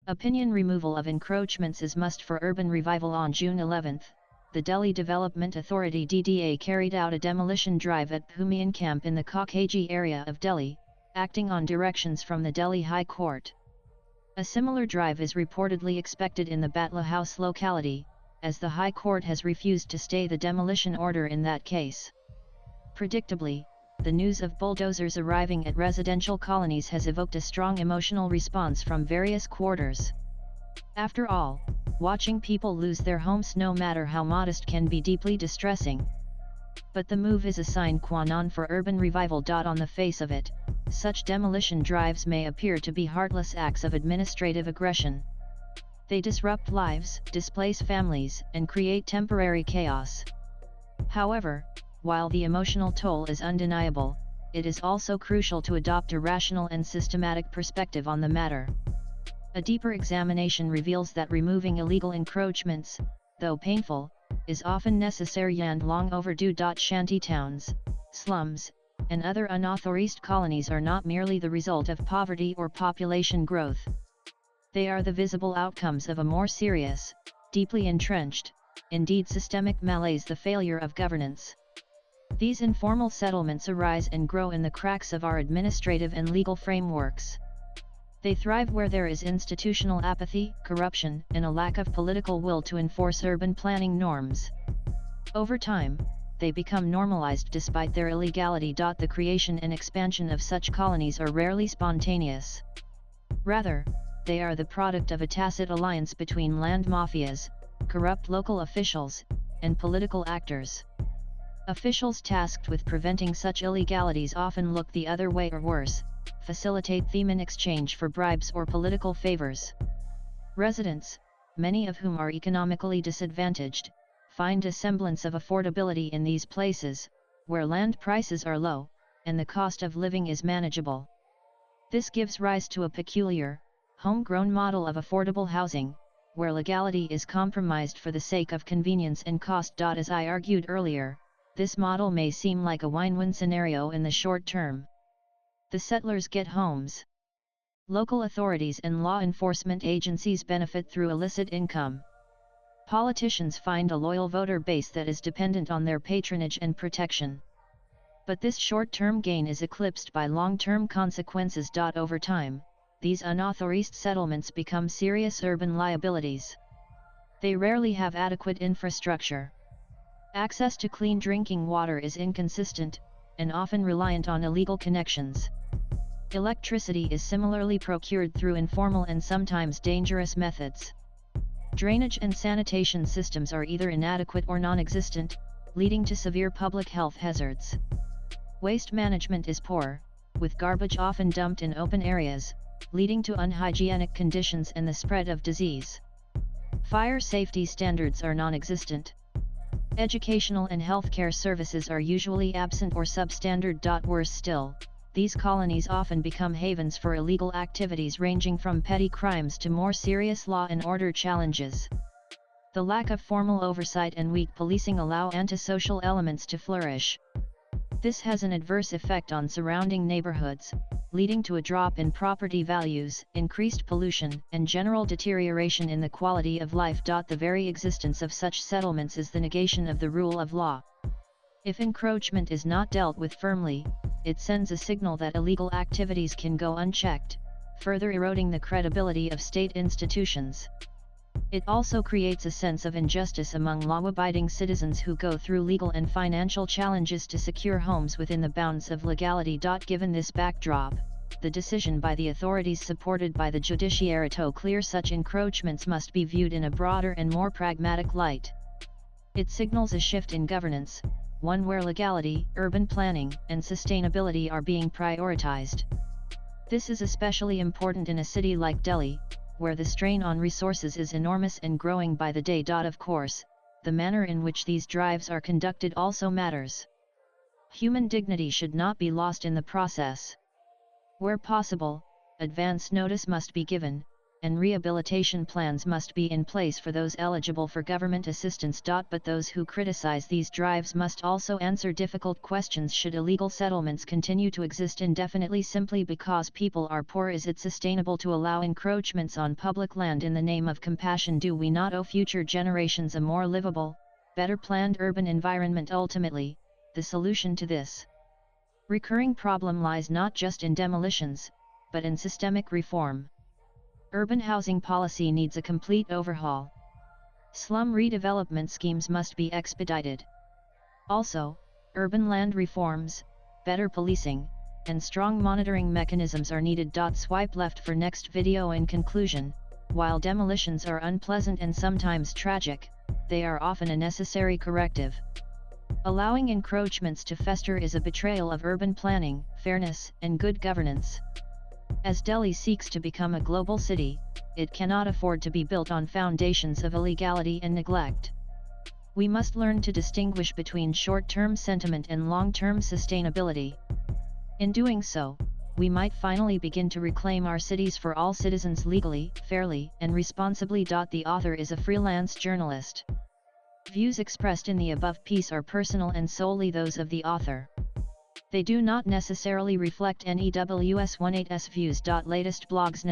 Opinion removal of encroachments is must for urban revival. On June 11, the Delhi Development Authority (DDA) carried out a demolition drive at Bhumian Camp in the Kakhegi area of Delhi, acting on directions from the Delhi High Court. A similar drive is reportedly expected in the Batla House locality, as the High Court has refused to stay the demolition order in that case. Predictably, the news of bulldozers arriving at residential colonies has evoked a strong emotional response from various quarters. After all, watching people lose their homes, no matter how modest, can be deeply distressing. But the move is a sine qua non for urban revival. On the face of it, such demolition drives may appear to be heartless acts of administrative aggression. They disrupt lives, displace families, and create temporary chaos. However, while the emotional toll is undeniable, it is also crucial to adopt a rational and systematic perspective on the matter. A deeper examination reveals that removing illegal encroachments, though painful, is often necessary and long overdue. Shanty towns, slums, and other unauthorized colonies are not merely the result of poverty or population growth. They are the visible outcomes of a more serious, deeply entrenched, indeed systemic malaise: the failure of governance. These informal settlements arise and grow in the cracks of our administrative and legal frameworks. They thrive where there is institutional apathy, corruption, and a lack of political will to enforce urban planning norms. Over time, they become normalized despite their illegality. The creation and expansion of such colonies are rarely spontaneous. Rather, they are the product of a tacit alliance between land mafias, corrupt local officials, and political actors. Officials tasked with preventing such illegalities often look the other way, or worse, facilitate them in exchange for bribes or political favors. Residents, many of whom are economically disadvantaged, find a semblance of affordability in these places, where land prices are low, and the cost of living is manageable. This gives rise to a peculiar, homegrown model of affordable housing, where legality is compromised for the sake of convenience and cost. As I argued earlier, this model may seem like a win-win scenario in the short term. The settlers get homes. Local authorities and law enforcement agencies benefit through illicit income. Politicians find a loyal voter base that is dependent on their patronage and protection. But this short-term gain is eclipsed by long-term consequences. Over time, these unauthorized settlements become serious urban liabilities. They rarely have adequate infrastructure. Access to clean drinking water is inconsistent, and often reliant on illegal connections. Electricity is similarly procured through informal and sometimes dangerous methods. Drainage and sanitation systems are either inadequate or non-existent, leading to severe public health hazards. Waste management is poor, with garbage often dumped in open areas, leading to unhygienic conditions and the spread of disease. Fire safety standards are non-existent. Educational and healthcare services are usually absent or substandard. Worse still, these colonies often become havens for illegal activities ranging from petty crimes to more serious law and order challenges. The lack of formal oversight and weak policing allow antisocial elements to flourish. This has an adverse effect on surrounding neighborhoods, leading to a drop in property values, increased pollution, and general deterioration in the quality of life. The very existence of such settlements is the negation of the rule of law. If encroachment is not dealt with firmly, it sends a signal that illegal activities can go unchecked, further eroding the credibility of state institutions. It also creates a sense of injustice among law-abiding citizens who go through legal and financial challenges to secure homes within the bounds of legality. Given this backdrop, the decision by the authorities supported by the judiciary to clear such encroachments must be viewed in a broader and more pragmatic light. It signals a shift in governance, one where legality, urban planning, and sustainability are being prioritized. This is especially important in a city like Delhi, where the strain on resources is enormous and growing by the day. Of course, the manner in which these drives are conducted also matters. Human dignity should not be lost in the process. Where possible, advance notice must be given, and rehabilitation plans must be in place for those eligible for government assistance. But those who criticize these drives must also answer difficult questions. Should illegal settlements continue to exist indefinitely simply because people are poor? Is it sustainable to allow encroachments on public land in the name of compassion? Do we not owe future generations a more livable, better planned urban environment? Ultimately, the solution to this recurring problem lies not just in demolitions, but in systemic reform. Urban housing policy needs a complete overhaul. Slum redevelopment schemes must be expedited. Also, urban land reforms, better policing, and strong monitoring mechanisms are needed. Swipe left for next video. In conclusion, while demolitions are unpleasant and sometimes tragic, they are often a necessary corrective. Allowing encroachments to fester is a betrayal of urban planning, fairness, and good governance. As Delhi seeks to become a global city, it cannot afford to be built on foundations of illegality and neglect. We must learn to distinguish between short-term sentiment and long-term sustainability. In doing so, we might finally begin to reclaim our cities for all citizens legally, fairly, and responsibly. The author is a freelance journalist. Views expressed in the above piece are personal and solely those of the author. They do not necessarily reflect NEWS18's views. Latest blogs.